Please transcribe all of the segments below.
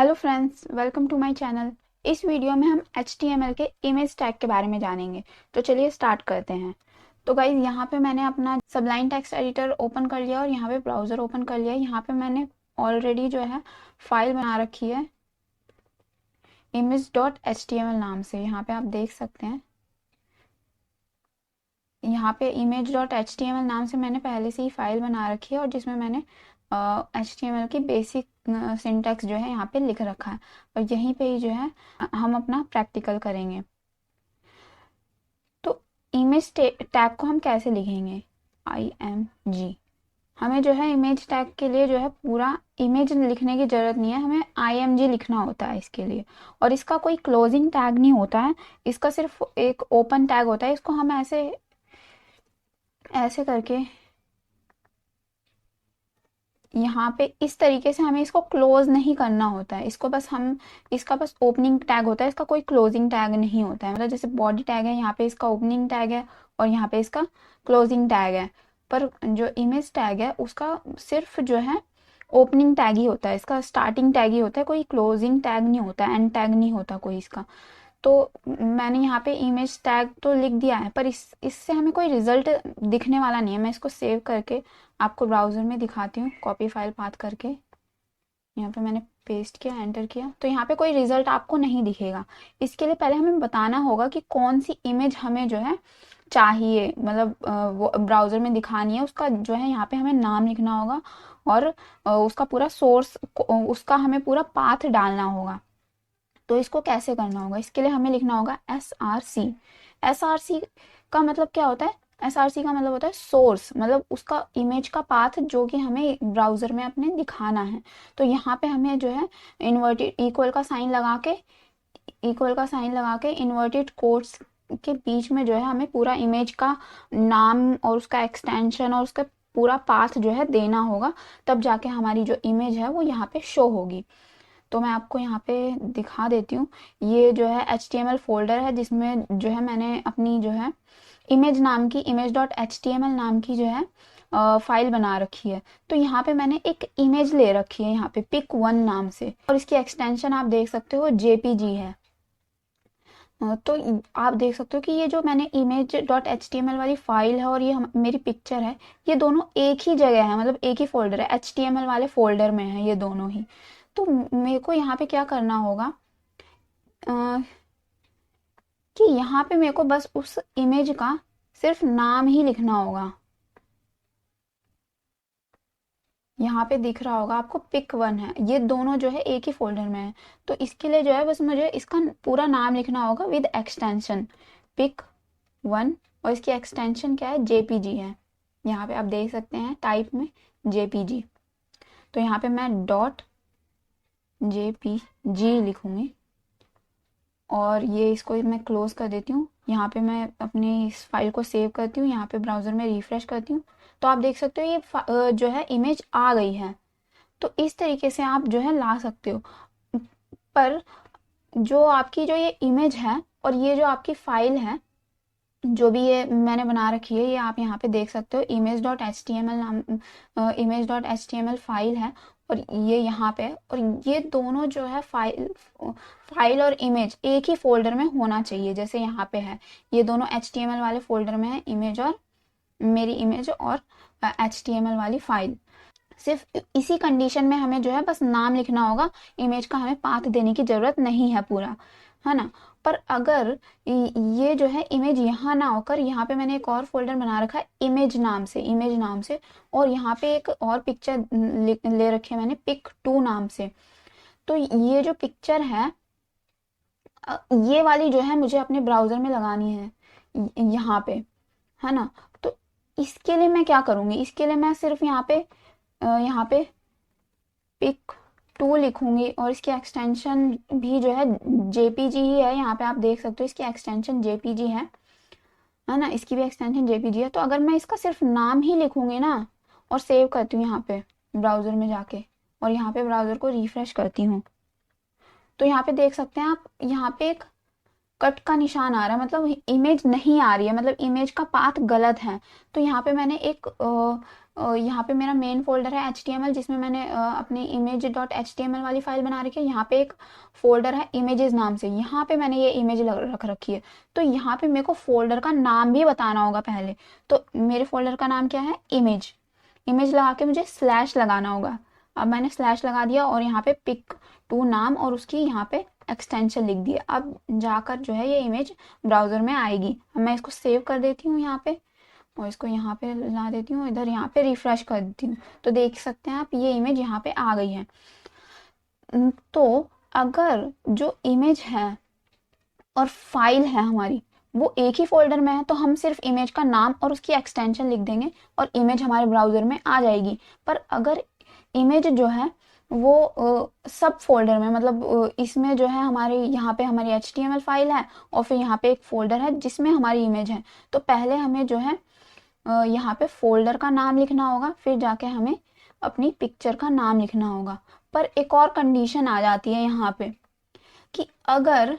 Hello friends, welcome to my channel. इस video में हम HTML के इमेज टैग के बारे में जानेंगे। तो चलिए स्टार्ट करते हैं। तो गाइज, यहाँ पे मैंने अपना सबलाइन टेक्स्ट एडिटर ओपन कर लिया और यहाँ पे ब्राउज़र ओपन कर लिया। यहाँ पे मैंने ऑलरेडी जो है फाइल बना रखी है image.html नाम से। यहाँ पे आप देख सकते हैं, यहाँ पे image.html नाम से मैंने पहले से ही फाइल बना रखी है और जिसमें मैंने HTML की बेसिक सिंटैक्स जो है यहाँ पे लिख रखा है और यहीं पे ही जो है हम अपना प्रैक्टिकल करेंगे। तो इमेज टैग को हम कैसे लिखेंगे? IMG। हमें जो है इमेज टैग के लिए जो है पूरा इमेज लिखने की ज़रूरत नहीं है, हमें IMG लिखना होता है इसके लिए। और इसका कोई क्लोजिंग टैग नहीं होता है, इसका सिर्फ एक ओपन टैग होता है। इसको हम ऐसे ऐसे करके यहाँ पे इस तरीके से हमें इसको क्लोज नहीं करना होता है। इसको बस हम इसका बस ओपनिंग टैग होता है, इसका कोई क्लोजिंग टैग नहीं होता है। मतलब जैसे बॉडी टैग है, यहाँ पे इसका ओपनिंग टैग है और यहाँ पे इसका क्लोजिंग टैग है। पर जो इमेज टैग है उसका सिर्फ जो है ओपनिंग टैग ही होता है, इसका स्टार्टिंग टैग ही होता है, कोई क्लोजिंग टैग नहीं होता, एंड टैग नहीं होता कोई इसका। तो मैंने यहाँ पे इमेज टैग तो लिख दिया है, पर इससे हमें कोई रिजल्ट दिखने वाला नहीं है। मैं इसको सेव करके आपको ब्राउज़र में दिखाती हूँ, कॉपी फाइल पाथ करके। यहाँ पे मैंने पेस्ट किया, एंटर किया, तो यहाँ पे कोई रिजल्ट आपको नहीं दिखेगा। इसके लिए पहले हमें बताना होगा कि कौन सी इमेज हमें जो है चाहिए, मतलब वो ब्राउज़र में दिखानी है। उसका जो है यहाँ पे हमें नाम लिखना होगा और उसका पूरा सोर्स, उसका हमें पूरा पाथ डालना होगा। तो इसको कैसे करना होगा? इसके लिए हमें लिखना होगा SRC। SRC का मतलब क्या होता है? SRC का मतलब होता है सोर्स, मतलब उसका इमेज का पाथ जो कि हमें ब्राउज़र में अपने दिखाना है। तो यहाँ पे हमें जो है इन्वर्टेड इक्वल का साइन लगा के इन्वर्टेड कोट्स के बीच में जो है हमें पूरा इमेज का नाम और उसका एक्सटेंशन और उसका पूरा पाथ जो है देना होगा। तब जाके हमारी जो इमेज है वो यहाँ पे शो होगी। तो मैं आपको यहाँ पे दिखा देती हूँ। ये जो है HTML फोल्डर है जिसमें जो है मैंने अपनी जो है image.html नाम की जो है फाइल बना रखी है। तो यहाँ पे मैंने एक इमेज ले रखी है यहाँ पे pic1 नाम से, और इसकी एक्सटेंशन आप देख सकते हो JPG है। तो आप देख सकते हो कि ये जो मैंने image.html वाली फाइल है और ये मेरी पिक्चर है, ये दोनों एक ही जगह है, मतलब एक ही फोल्डर है, HTML वाले फोल्डर में है ये दोनों ही। तो मेरे को यहाँ पे क्या करना होगा कि यहाँ पे मेरे को बस उस इमेज का सिर्फ नाम ही लिखना होगा। यहाँ पे दिख रहा होगा आपको pic1 है, ये दोनों जो है एक ही फोल्डर में है। तो इसके लिए जो है बस मुझे इसका पूरा नाम लिखना होगा विद एक्सटेंशन pic1, और इसकी एक्सटेंशन क्या है? JPG है। यहाँ पे आप देख सकते हैं टाइप में JPG। तो यहाँ पे मैं .jpg लिखूंगी और ये इसको मैं क्लोज कर देती हूँ। यहाँ पे मैं अपनी इस फाइल को सेव करती हूँ, यहाँ पे ब्राउज़र में रिफ्रेश करती हूँ। तो आप देख सकते हो ये जो है इमेज आ गई है। तो इस तरीके से आप जो है ला सकते हो। पर जो आपकी जो ये इमेज है और ये जो आपकी फाइल है, जो भी ये मैंने बना रखी है, ये आप यहाँ पे देख सकते हो image.html फाइल है और ये यहाँ पे, और ये दोनों जो है फाइल और इमेज एक ही फोल्डर में होना चाहिए। जैसे यहाँ पे है, ये दोनों HTML वाले फोल्डर में है, इमेज और मेरी इमेज और HTML वाली फाइल। सिर्फ इसी कंडीशन में हमें जो है बस नाम लिखना होगा, इमेज का हमें पाथ देने की जरूरत नहीं है पूरा, है ना। पर अगर ये जो है इमेज यहाँ ना होकर, यहाँ पे मैंने एक और फोल्डर बना रखा है इमेज नाम से, और यहाँ पे एक और पिक्चर ले रखी है मैंने pic2 नाम से। तो ये जो पिक्चर है, ये वाली जो है मुझे अपने ब्राउजर में लगानी है यहाँ पे, है ना। तो इसके लिए मैं क्या करूँगी? इसके लिए मैं सिर्फ यहाँ पे pic2 लिखूंगी और इसकी एक्सटेंशन भी जो है JPG ही है। यहाँ पे आप देख सकते हो इसकी एक्सटेंशन JPG है ना, इसकी भी एक्सटेंशन JPG है। तो अगर मैं इसका सिर्फ नाम ही लिखूंगी ना और सेव करती हूँ यहाँ पे ब्राउजर में जाके, और यहाँ पे ब्राउजर को रिफ्रेश करती हूँ, तो यहाँ पे देख सकते हैं आप, यहाँ पे एक कट का निशान आ रहा है, मतलब इमेज नहीं आ रही है, मतलब इमेज का पाथ गलत है। तो यहाँ पे मैंने एक यहाँ पे मेरा मेन फोल्डर है HTML, जिसमें मैंने अपनी image.html वाली फाइल बना रखी है। यहाँ पे एक फोल्डर है images नाम से, यहाँ पे मैंने ये इमेज रख रखी है। तो यहाँ पे मेरे को फोल्डर का नाम भी बताना होगा पहले। तो मेरे फोल्डर का नाम क्या है, इमेज। इमेज लगा के मुझे स्लैश लगाना होगा। अब मैंने स्लैश लगा दिया और यहाँ पे pic2 नाम और उसकी यहाँ पे एक्सटेंशन लिख दिया। अब जाकर जो है ये इमेज ब्राउजर में आएगी। अब मैं इसको सेव कर देती हूँ यहाँ पे, और इसको यहाँ पे ला देती हूँ, इधर यहाँ पे रिफ्रेश कर देती हूँ। तो देख सकते हैं आप, ये इमेज यहाँ पे आ गई है। तो अगर जो इमेज है और फाइल है हमारी वो एक ही फोल्डर में है, तो हम सिर्फ इमेज का नाम और उसकी एक्सटेंशन लिख देंगे और इमेज हमारे ब्राउजर में आ जाएगी। पर अगर इमेज जो है वो सब फोल्डर में, मतलब इसमें जो है हमारी यहाँ पे हमारी HTML फाइल है और फिर यहाँ पे एक फोल्डर है जिसमें हमारी इमेज है। तो पहले हमें जो है यहाँ पे फोल्डर का नाम लिखना होगा, फिर जाके हमें अपनी पिक्चर का नाम लिखना होगा। पर एक और कंडीशन आ जाती है यहाँ पे कि अगर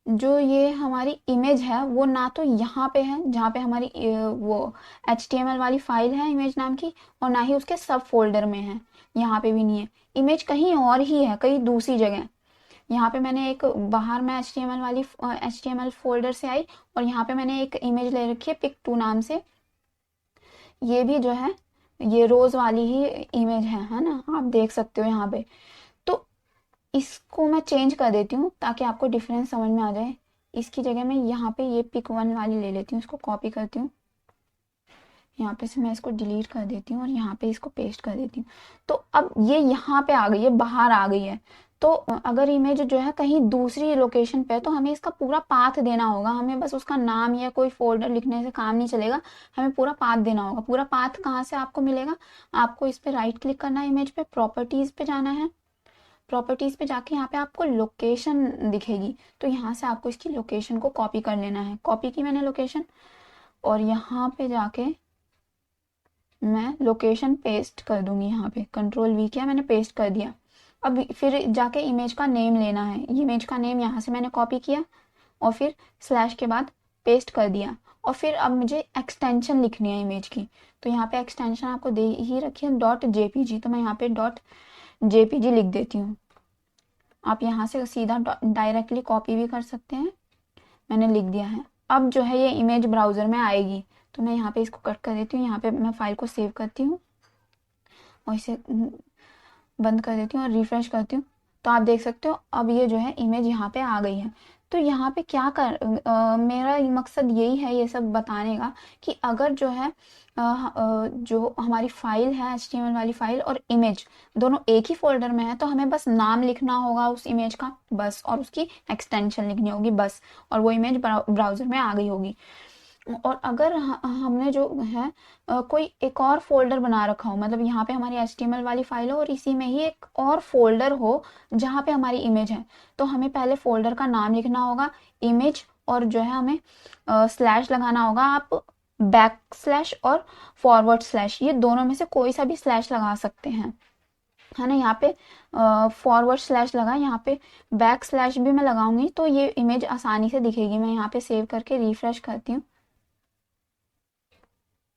जो ये हमारी इमेज है वो ना तो यहाँ पे है जहाँ पे हमारी वो HTML वाली फाइल है इमेज नाम की, और ना ही उसके सब फोल्डर में है, यहाँ पे भी नहीं है। इमेज कहीं और ही है, कहीं दूसरी जगह। यहाँ पे मैंने एक बाहर में HTML फोल्डर से आई और यहाँ पे मैंने एक इमेज ले रखी है pic2 नाम से। ये भी जो है ये रोज वाली ही इमेज है ना, आप देख सकते हो यहाँ पे। तो इसको मैं चेंज कर देती हूँ ताकि आपको डिफरेंस समझ में आ जाए। इसकी जगह मैं यहाँ पे ये pic1 वाली ले लेती हूँ, इसको कॉपी करती हूँ, यहाँ पे से मैं इसको डिलीट कर देती हूँ और यहाँ पे इसको पेस्ट कर देती हूँ। तो अब ये यहाँ पे आ गई है, बाहर आ गई है। तो अगर इमेज जो है कहीं दूसरी लोकेशन पे है तो हमें इसका पूरा पाथ देना होगा। हमें बस उसका नाम या कोई फोल्डर लिखने से काम नहीं चलेगा, हमें पूरा पाथ देना होगा। पूरा पाथ कहाँ से आपको मिलेगा, आपको इस पे राइट क्लिक करना है, इमेज पे, प्रॉपर्टीज पे जाना है। प्रॉपर्टीज पे जाके यहाँ पे आपको लोकेशन दिखेगी, तो यहाँ से आपको इसकी लोकेशन को कॉपी कर लेना है। कॉपी की मैंने लोकेशन, और यहाँ पे जाके मैं लोकेशन पेस्ट कर दूंगी। यहाँ पे Ctrl+V किया, मैंने पेस्ट कर दिया। अब फिर जाके इमेज का नेम लेना है। इमेज का नेम यहाँ से मैंने कॉपी किया और फिर स्लैश के बाद पेस्ट कर दिया। और फिर अब मुझे एक्सटेंशन लिखनी है इमेज की। तो यहाँ पे एक्सटेंशन आपको दे ही रखी है .jpg, तो मैं यहाँ पे .jpg लिख देती हूँ। आप यहाँ से सीधा डायरेक्टली कॉपी भी कर सकते हैं, मैंने लिख दिया है। अब जो है ये इमेज ब्राउजर में आएगी, तो मैं यहाँ पे इसको कट कर देती हूँ। यहाँ पे मैं फाइल को सेव करती हूँ और इसे बंद कर देती हूँ और रिफ्रेश करती हूँ। तो आप देख सकते हो अब ये जो है इमेज यहाँ पे आ गई है। तो यहाँ पे क्या मेरा मकसद यही है ये सब बताने का कि अगर जो है जो हमारी फाइल है HTML वाली फाइल और इमेज दोनों एक ही फोल्डर में है, तो हमें बस नाम लिखना होगा उस इमेज का बस, और उसकी एक्सटेंशन लिखनी होगी बस, और वो इमेज ब्राउजर में आ गई होगी। और अगर हमने जो है कोई एक और फोल्डर बना रखा हो, मतलब यहाँ पे हमारी HTML वाली फाइल हो और इसी में ही एक और फोल्डर हो जहाँ पे हमारी इमेज है, तो हमें पहले फोल्डर का नाम लिखना होगा, इमेज, और जो है हमें स्लैश लगाना होगा। आप बैक स्लैश और फॉरवर्ड स्लैश, ये दोनों में से कोई सा भी स्लैश लगा सकते हैं, है ना। यहाँ पे फॉरवर्ड स्लैश लगा, यहाँ पे बैक स्लैश भी मैं लगाऊंगी तो ये इमेज आसानी से दिखेगी। मैं यहाँ पे सेव करके रिफ्रेश करती हूँ,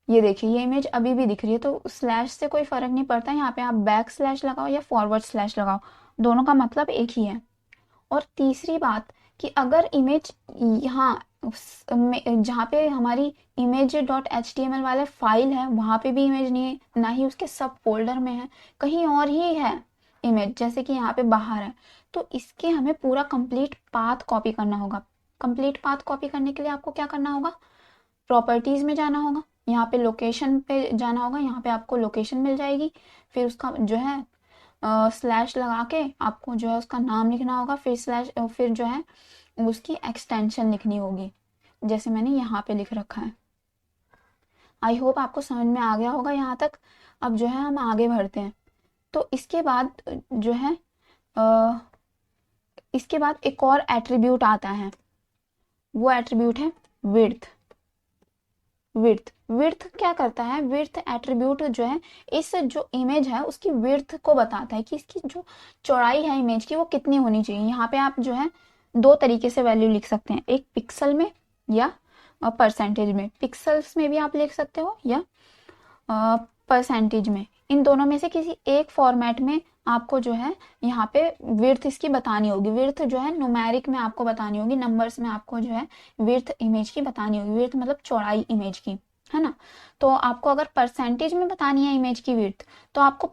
ये देखिए ये इमेज अभी भी दिख रही है। तो स्लैश से कोई फर्क नहीं पड़ता, यहाँ पे आप बैक स्लैश लगाओ या फॉरवर्ड स्लैश लगाओ, दोनों का मतलब एक ही है। और तीसरी बात कि अगर इमेज यहाँ जहाँ पे हमारी image.html वाला फाइल है वहाँ पे भी इमेज नहीं है, ना ही उसके सब फोल्डर में है, कहीं और ही है इमेज, जैसे कि यहाँ पे बाहर है, तो इसके हमें पूरा कंप्लीट पाथ कॉपी करना होगा। कंप्लीट पाथ कॉपी करने के लिए आपको क्या करना होगा, प्रॉपर्टीज में जाना होगा, यहाँ पे लोकेशन पे जाना होगा, यहाँ पे आपको लोकेशन मिल जाएगी। फिर उसका जो है स्लैश लगा के आपको जो है उसका नाम लिखना होगा, फिर स्लैश फिर जो है उसकी एक्सटेंशन लिखनी होगी, जैसे मैंने यहाँ पे लिख रखा है। आई होप आपको समझ में आ गया होगा यहाँ तक। अब जो है हम आगे बढ़ते हैं। तो इसके बाद जो है इसके बाद एक और एट्रीब्यूट आता है, वो एट्रीब्यूट है विड्थ। विड्थ क्या करता है, विड्थ एट्रीब्यूट जो है इस जो इमेज है उसकी विड्थ को बताता है कि इसकी जो चौड़ाई है इमेज की वो कितनी होनी चाहिए। यहाँ पे आप जो है दो तरीके से वैल्यू लिख सकते हैं, एक पिक्सल में या परसेंटेज में। पिक्सल्स में भी आप लिख सकते हो या परसेंटेज में, इन दोनों में से किसी एक फॉर्मेट में आपको जो है यहाँ पे विड्थ इसकी बतानी होगी। विड्थ जो है न्यूमेरिक में आपको बतानी होगी, नंबर्स में आपको जो है विड्थ इमेज की बतानी होगी। विड्थ मतलब चौड़ाई इमेज की, है ना। तो आपको अगर परसेंटेज में बतानी है इमेज की विड्थ, तो आपको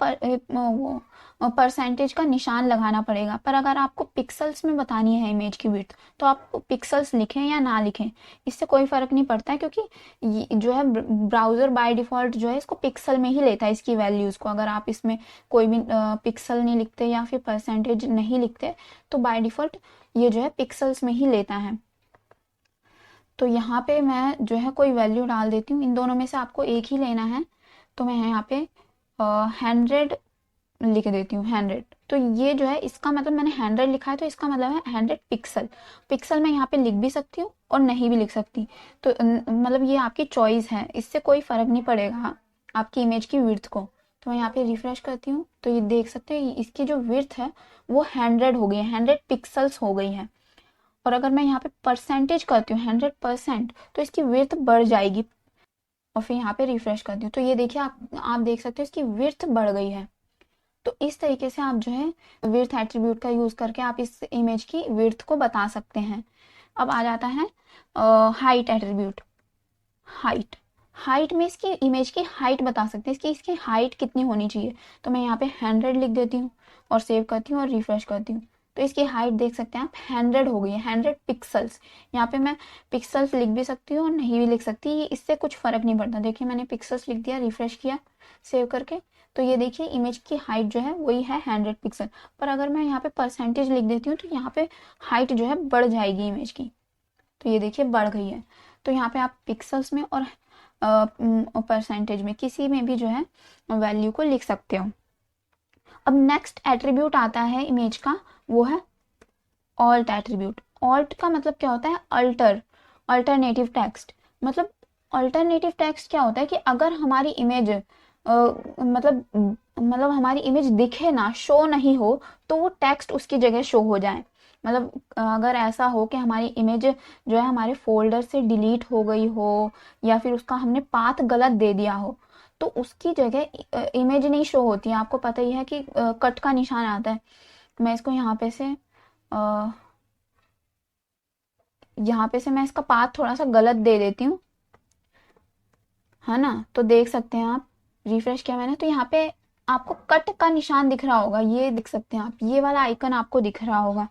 वो परसेंटेज का निशान लगाना पड़ेगा। पर अगर आपको पिक्सल्स में बतानी है इमेज की विड्थ, तो आप पिक्सल्स लिखें या ना लिखें, इससे कोई फर्क नहीं पड़ता है, क्योंकि जो है ब्राउजर बाय डिफॉल्ट जो है इसको पिक्सल में ही लेता है इसकी वैल्यूज को। अगर आप इसमें कोई भी पिक्सल नहीं लिखते या फिर परसेंटेज नहीं लिखते, तो बाय डिफॉल्ट ये जो है पिक्सल्स में ही लेता है। तो यहाँ पे मैं जो है कोई वैल्यू डाल देती हूँ, इन दोनों में से आपको एक ही लेना है। तो मैं यहाँ पे 100 लिख देती हूँ, 100। तो ये जो है इसका मतलब मैंने 100 लिखा है, तो इसका मतलब है 100 पिक्सल। पिक्सल मैं यहाँ पे लिख भी सकती हूँ और नहीं भी लिख सकती, तो मतलब ये आपकी चॉइस है, इससे कोई फर्क नहीं पड़ेगा आपकी इमेज की विड्थ को। तो मैं यहाँ पे रिफ्रेश करती हूँ, तो ये देख सकते हैं इसकी जो विड्थ है वो 100 हो गई है, 100 पिक्सल्स हो गई है। और अगर मैं यहाँ पे परसेंटेज करती हूँ 100%, तो इसकी विड्थ बढ़ जाएगी। और फिर यहाँ पे रिफ्रेश करती हूँ, तो ये देखिए आप देख सकते हो इसकी विड्थ बढ़ गई है। तो इस तरीके से आप जो है विड्थ एट्रीब्यूट का यूज करके आप इस इमेज की विड्थ को बता सकते हैं। अब आ जाता है हाइट एट्रीब्यूट। हाइट, हाइट में इसकी इमेज की हाइट बता सकते हैं, इसकी हाइट कितनी होनी चाहिए। तो मैं यहाँ पे 100 लिख देती हूँ और सेव करती हूँ और रिफ्रेश करती हूँ, तो इसकी हाइट देख सकते हैं आप 100 हो गई है, 100 पिक्सल्स। यहाँ पे मैं पिक्सल्स लिख भी सकती हूँ और नहीं भी लिख सकती, ये इससे कुछ फर्क नहीं पड़ता। देखिए मैंने पिक्सल्स लिख दिया, रिफ्रेश किया सेव करके, तो ये देखिए इमेज की हाइट जो है वही है 100 पिक्सल। पर अगर मैं यहाँ पे परसेंटेज लिख देती हूँ, तो यहाँ पे हाइट जो है बढ़ जाएगी इमेज की, तो ये देखिए बढ़ गई है। तो यहाँ पे आप पिक्सल्स में और परसेंटेज में किसी में भी जो है वैल्यू को लिख सकते हो। अब नेक्स्ट एट्रीब्यूट आता है इमेज का, वो है ऑल्ट एट्रीब्यूट। ऑल्ट का मतलब क्या होता है? Alter, alternative text. मतलब अल्टरनेटिव टेक्स्ट क्या होता है कि अगर हमारी इमेज मतलब हमारी इमेज दिखे ना, शो नहीं हो, तो वो टेक्स्ट उसकी जगह शो हो जाए। मतलब अगर ऐसा हो कि हमारी इमेज जो है हमारे फोल्डर से डिलीट हो गई हो, या फिर उसका हमने पाथ गलत दे दिया हो, तो उसकी जगह इमेज नहीं शो होती है। आपको पता ही है कि कट का निशान आता है। मैं इसको यहाँ पे से मैं इसका पाथ थोड़ा सा गलत दे देती हूँ, है ना। तो देख सकते हैं आप, रिफ्रेश किया मैंने, तो यहाँ पे आपको कट का निशान दिख रहा होगा, ये देख सकते हैं आप, ये वाला आइकन आपको दिख रहा होगा।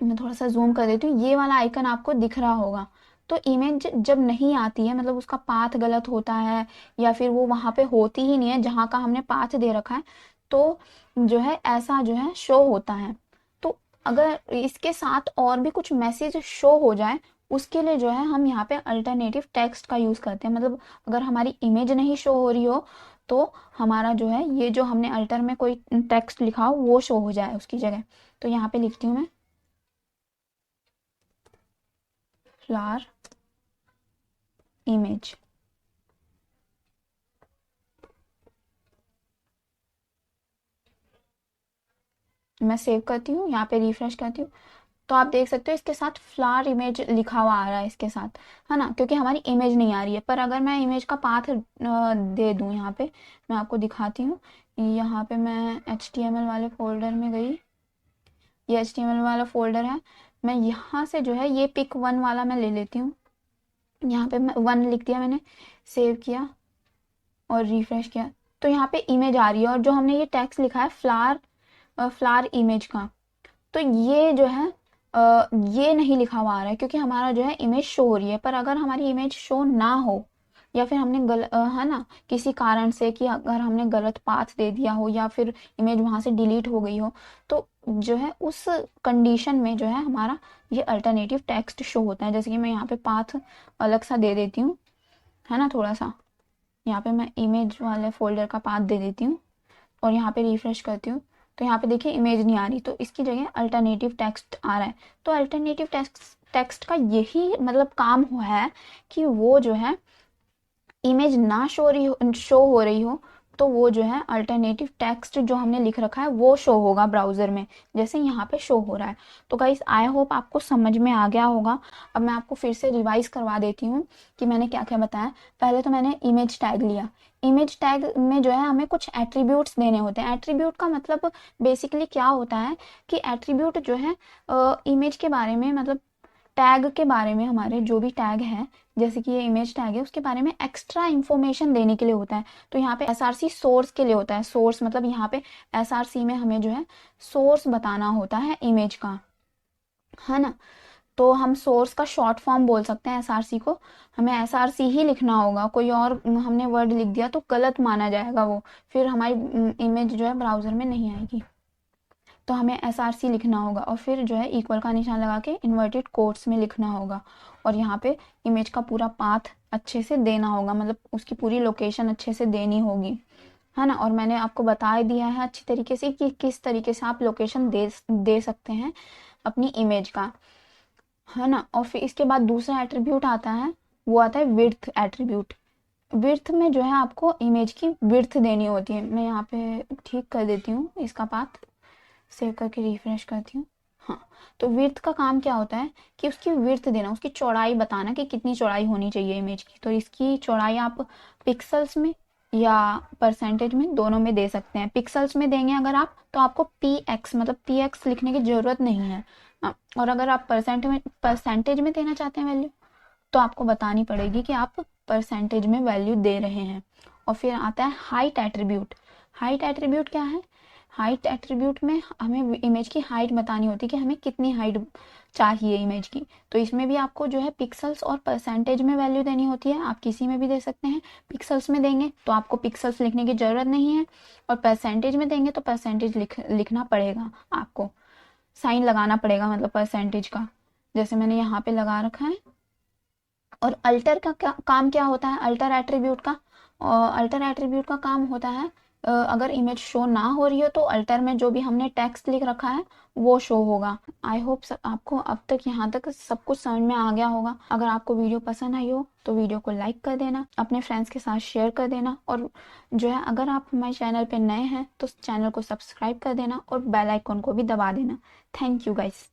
मैं थोड़ा सा जूम कर देती हूँ, ये वाला आइकन आपको दिख रहा होगा। तो इमेज जब नहीं आती है, मतलब उसका पाथ गलत होता है, या फिर वो वहां पे होती ही नहीं है जहां का हमने पाथ दे रखा है, तो जो है ऐसा जो है शो होता है। तो अगर इसके साथ और भी कुछ मैसेज शो हो जाए, उसके लिए जो है हम यहाँ पे अल्टरनेटिव टेक्स्ट का यूज करते हैं। मतलब अगर हमारी इमेज नहीं शो हो रही हो, तो हमारा जो है ये जो हमने अल्टर में कोई टेक्स्ट लिखा हो वो शो हो जाए उसकी जगह। तो यहाँ पे लिखती हूँ मैं फ्लावर इमेज। मैं सेव करती हूँ, यहाँ पे रिफ्रेश करती हूँ, तो आप देख सकते हो इसके साथ फ्लावर इमेज लिखा हुआ आ रहा है इसके साथ, है ना, क्योंकि हमारी इमेज नहीं आ रही है। पर अगर मैं इमेज का पाथ दे दूँ, यहाँ पे मैं आपको दिखाती हूँ। यहाँ पे मैं HTML वाले फोल्डर में गई, ये HTML वाला फोल्डर है। मैं यहाँ से जो है ये पिक 1 वाला मैं ले लेती हूँ, यहाँ पे मैं 1 लिख दिया मैंने, सेव किया और रिफ्रेश किया, तो यहाँ पे इमेज आ रही है। और जो हमने ये टेक्स्ट लिखा है फ्लावर इमेज का, तो ये जो है ये नहीं लिखा हुआ आ रहा है, क्योंकि हमारा जो है इमेज शो हो रही है। पर अगर हमारी इमेज शो ना हो, या फिर हमने है ना, किसी कारण से कि अगर हमने गलत पाथ दे दिया हो, या फिर इमेज वहां से डिलीट हो गई हो, तो जो है उस कंडीशन में जो है हमारा ये अल्टरनेटिव टेक्स्ट शो होता है। जैसे कि मैं यहाँ पे पाथ अलग सा दे देती हूँ, है ना, थोड़ा सा यहाँ पे मैं इमेज वाले फोल्डर का पाथ दे देती हूँ और यहाँ पे रिफ्रेश करती हूँ, तो यहाँ पे देखिए इमेज नहीं आ रही, तो इसकी जगह अल्टरनेटिव टेक्स्ट आ रहा है। तो अल्टरनेटिव टेक्स्ट का यही मतलब काम हुआ है कि वो जो है इमेज ना शो हो रही हो, तो वो जो है अल्टरनेटिव टेक्स्ट जो हमने लिख रखा है वो शो होगा ब्राउज़र में, जैसे यहाँ पे शो हो रहा है। तो गाइस आई होप आपको समझ में आ गया होगा। अब मैं आपको फिर से रिवाइज करवा देती हूँ कि मैंने क्या क्या बताया। पहले तो मैंने इमेज टैग लिया। इमेज टैग में जो है हमें कुछ एट्रीब्यूट्स देने होते हैं। एट्रीब्यूट का मतलब बेसिकली क्या होता है कि एट्रीब्यूट जो है इमेज के बारे में, मतलब टैग के बारे में, हमारे जो भी टैग है जैसे कि ये इमेज टैग है उसके बारे में एक्स्ट्रा इन्फॉर्मेशन देने के लिए होता है। तो यहाँ पे एसआरसी सोर्स के लिए होता है। सोर्स मतलब यहाँ पे एसआरसी में हमें जो है सोर्स बताना होता है इमेज का, है ना। तो हम सोर्स का शॉर्ट फॉर्म बोल सकते हैं एसआरसी को। हमें एसआरसी ही लिखना होगा, कोई और हमने वर्ड लिख दिया तो गलत माना जाएगा वो, फिर हमारी इमेज जो है ब्राउज़र में नहीं आएगी। तो हमें एसआरसी लिखना होगा और फिर जो है इक्वल का निशान लगा के इन्वर्टेड कोट्स में लिखना होगा। और यहाँ पे इमेज का पूरा पाथ अच्छे से देना होगा, मतलब उसकी पूरी लोकेशन अच्छे से देनी होगी, है ना। और मैंने आपको बता दिया है अच्छी तरीके से कि किस तरीके से आप लोकेशन दे सकते हैं अपनी इमेज का, है ना। और फिर इसके बाद दूसरा एट्रीब्यूट आता है, वो आता है विड्थ एट्रीब्यूट। विड्थ में जो है आपको इमेज की विड्थ देनी होती है। मैं यहाँ पे ठीक कर देती हूँ इसका पाथ, सेव करके रिफ्रेश करती हूँ। हाँ, तो विड्थ का काम क्या होता है कि उसकी विड्थ देना, उसकी चौड़ाई बताना कि कितनी चौड़ाई होनी चाहिए इमेज की। तो इसकी चौड़ाई आप पिक्सल्स में या परसेंटेज में, दोनों में दे सकते हैं। पिक्सल्स में देंगे अगर आप तो आपको पी एक्स मतलब पी एक्स लिखने की ज़रूरत नहीं है। और अगर आप परसेंटेज में देना चाहते हैं वैल्यू तो आपको बतानी पड़ेगी कि आप परसेंटेज में वैल्यू दे रहे हैं। और फिर आता है हाइट एट्रीब्यूट। हाइट एट्रीब्यूट क्या है? हाइट एट्रीब्यूट में हमें इमेज की हाइट बतानी होती है कि हमें कितनी हाइट चाहिए इमेज की। तो इसमें भी आपको जो है पिक्सल्स और परसेंटेज में वैल्यू देनी होती है। आप किसी में भी दे सकते हैं। पिक्सल्स में देंगे तो आपको पिक्सल्स लिखने की ज़रूरत नहीं है, और परसेंटेज में देंगे तो परसेंटेज लिखना पड़ेगा आपको, साइन लगाना पड़ेगा मतलब परसेंटेज का, जैसे मैंने यहाँ पे लगा रखा है। और अल्टर का काम क्या होता है? अल्टर एट्रीब्यूट का, अल्टर एट्रीब्यूट का काम होता है अगर इमेज शो ना हो रही हो तो अल्टर में जो भी हमने टेक्स्ट लिख रखा है वो शो होगा। आई होप आपको अब तक यहाँ तक सब कुछ समझ में आ गया होगा। अगर आपको वीडियो पसंद आई हो तो वीडियो को लाइक कर देना, अपने फ्रेंड्स के साथ शेयर कर देना, और जो है अगर आप हमारे चैनल पे नए हैं तो चैनल को सब्सक्राइब कर देना और बेल आइकन को भी दबा देना। Thank you guys.